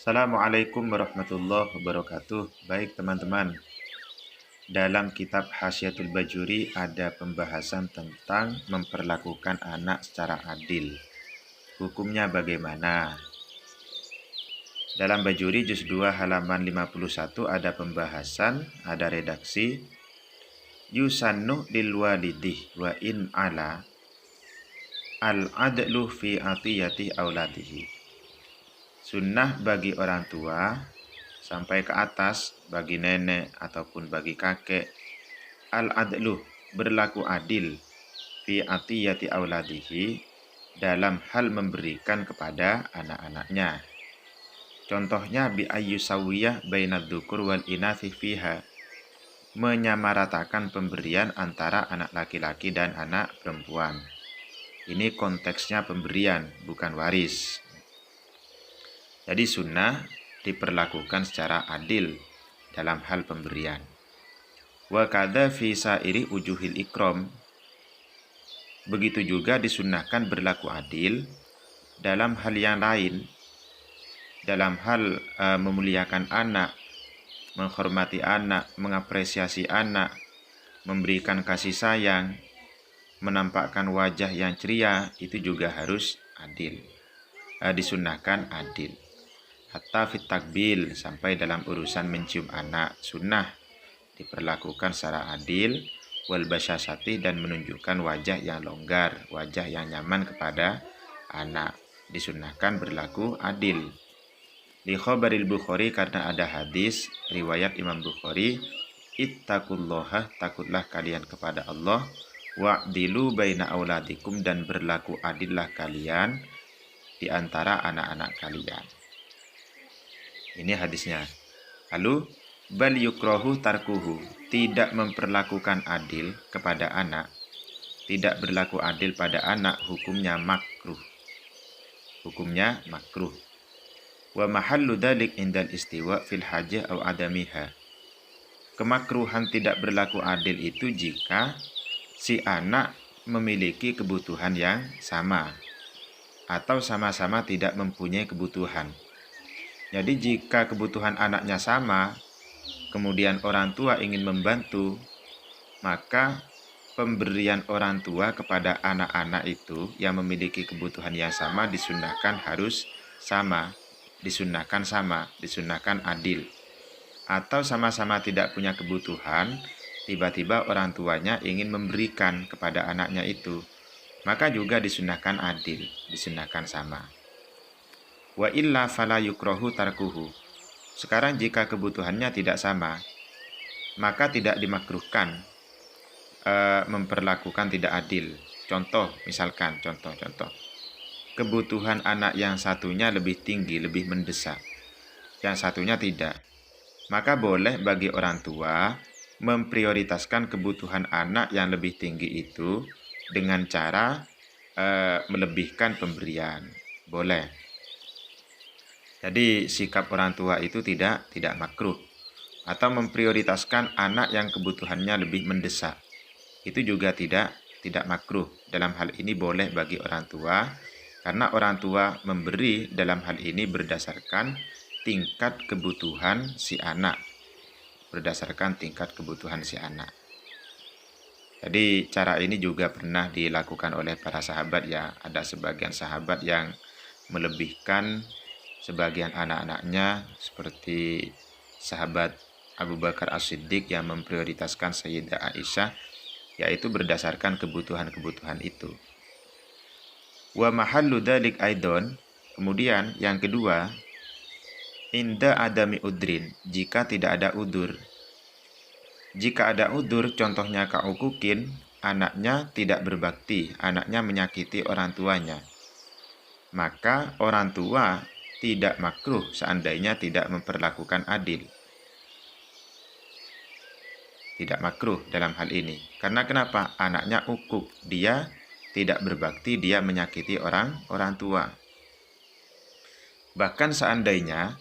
Assalamualaikum warahmatullahi wabarakatuh. Baik teman-teman, dalam kitab Hasyiatul Bajuri ada pembahasan tentang memperlakukan anak secara adil. Hukumnya bagaimana? Dalam Bajuri juz 2 halaman 51 ada pembahasan, ada redaksi yusannu lil walidih wa in ala al-adlu fi atiyati auladihi. Sunnah bagi orang tua sampai ke atas, bagi nenek ataupun bagi kakek, al-adlu, berlaku adil, fi atiyati auladihi, dalam hal memberikan kepada anak-anaknya. Contohnya bi ayyusawiyah bainad dzukur wal inathi fiha, menyamaratakan pemberian antara anak laki-laki dan anak perempuan. Ini konteksnya pemberian, bukan waris. Jadi sunnah diperlakukan secara adil dalam hal pemberian. Wa kadza fi sairi ujuhil ikram. Begitu juga disunnahkan berlaku adil dalam hal yang lain, dalam hal memuliakan anak, menghormati anak, mengapresiasi anak, memberikan kasih sayang, menampakkan wajah yang ceria, itu juga harus adil. Disunnahkan adil. Hatta fit takbil, sampai dalam urusan mencium anak, sunnah diperlakukan secara adil, wal basyasati, dan menunjukkan wajah yang longgar, wajah yang nyaman kepada anak, disunnahkan berlaku adil. Li khabaril Bukhari, karena ada hadis riwayat Imam Bukhari, ittaqullaha, takutlah kalian kepada Allah, wa'dilu baina auladikum, dan berlaku adillah kalian di antara anak-anak kalian. Ini hadisnya. Lalu bal yukrahu tarkuhu, tidak memperlakukan adil kepada anak, tidak berlaku adil pada anak, hukumnya makruh. Hukumnya makruh. Wa mahallu dzalik indal istiwa fil hajah aw adamiha. Kemakruhan tidak berlaku adil itu jika si anak memiliki kebutuhan yang sama atau sama-sama tidak mempunyai kebutuhan. Jadi jika kebutuhan anaknya sama, kemudian orang tua ingin membantu, maka pemberian orang tua kepada anak-anak itu yang memiliki kebutuhan yang sama disunnahkan harus sama, disunnahkan adil. Atau sama-sama tidak punya kebutuhan, tiba-tiba orang tuanya ingin memberikan kepada anaknya itu, maka juga disunnahkan adil, disunnahkan sama. Wa illa fala yukrahu tarkuhu. Sekarang jika kebutuhannya tidak sama, maka tidak dimakruhkan memperlakukan tidak adil. Contoh, misalkan contoh. Kebutuhan anak yang satunya lebih tinggi, lebih mendesak, yang satunya tidak. Maka boleh bagi orang tua memprioritaskan kebutuhan anak yang lebih tinggi itu dengan cara melebihkan pemberian. Boleh. Jadi sikap orang tua itu tidak makruh. Atau memprioritaskan anak yang kebutuhannya lebih mendesak, itu juga tidak makruh. Dalam hal ini boleh bagi orang tua, karena orang tua memberi dalam hal ini berdasarkan tingkat kebutuhan si anak. Jadi cara ini juga pernah dilakukan oleh para sahabat ya. Ada sebagian sahabat yang melebihkan sebagian anak-anaknya, seperti sahabat Abu Bakar As-Siddiq yang memprioritaskan Sayyidah Aisyah, yaitu berdasarkan kebutuhan-kebutuhan itu. Wa mahallu dzalik aidon, kemudian yang kedua, inda adami udrin, jika tidak ada udur. Jika ada udur, contohnya kaukukin, anaknya tidak berbakti, anaknya menyakiti orang tuanya, maka orang tua tidak makruh seandainya tidak memperlakukan adil. Tidak makruh dalam hal ini. Karena kenapa? Anaknya ukuk, dia tidak berbakti, dia menyakiti orang tua. Bahkan seandainya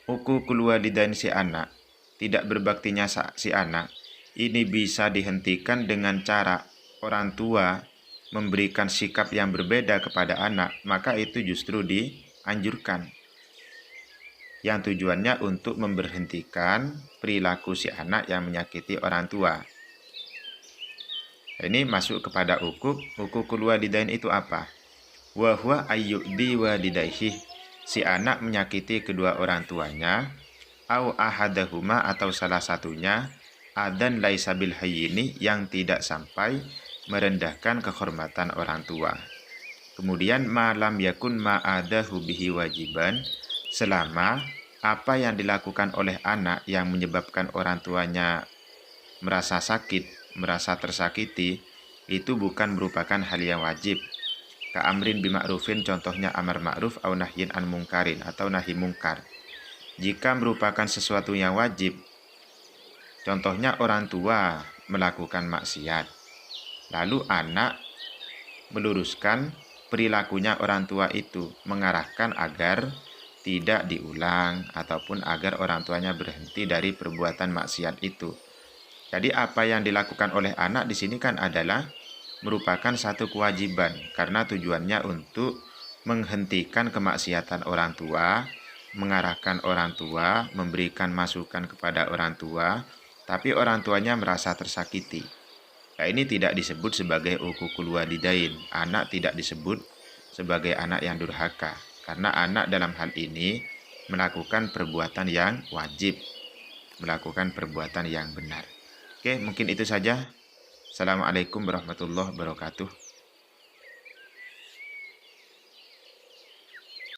ukukul walidain si anak, tidak berbaktinya si anak, ini bisa dihentikan dengan cara orang tua memberikan sikap yang berbeda kepada anak, maka itu justru dianjurkan. yang tujuannya untuk memberhentikan perilaku si anak yang menyakiti orang tua. Ini masuk kepada hukukul walidain itu apa? Wa huwa ayyu'di walidayhi, si anak menyakiti kedua orang tuanya, au ahadahuma atau salah satunya, adan laisa bil hayyini, yang tidak sampai merendahkan kehormatan orang tua. Kemudian malam yakun ma'adahu bihi wajiban, selama apa yang dilakukan oleh anak yang menyebabkan orang tuanya merasa sakit, merasa tersakiti, itu bukan merupakan hal yang wajib. Ka amrin bima'rufin, contohnya amar ma'ruf, au nahyin an mungkarin, atau nahi mungkar. Jika merupakan sesuatu yang wajib, contohnya orang tua melakukan maksiat, lalu anak meluruskan perilakunya orang tua itu, mengarahkan agar tidak diulang ataupun agar orang tuanya berhenti dari perbuatan maksiat itu. Jadi apa yang dilakukan oleh anak di sini kan adalah merupakan satu kewajiban, karena tujuannya untuk menghentikan kemaksiatan orang tua, mengarahkan orang tua, memberikan masukan kepada orang tua, tapi orang tuanya merasa tersakiti. Nah, ini tidak disebut sebagai hukukul walidain. Anak tidak disebut sebagai anak yang durhaka, karena anak dalam hal ini melakukan perbuatan yang wajib, melakukan perbuatan yang benar. Oke, mungkin itu saja. Assalamualaikum warahmatullahi wabarakatuh.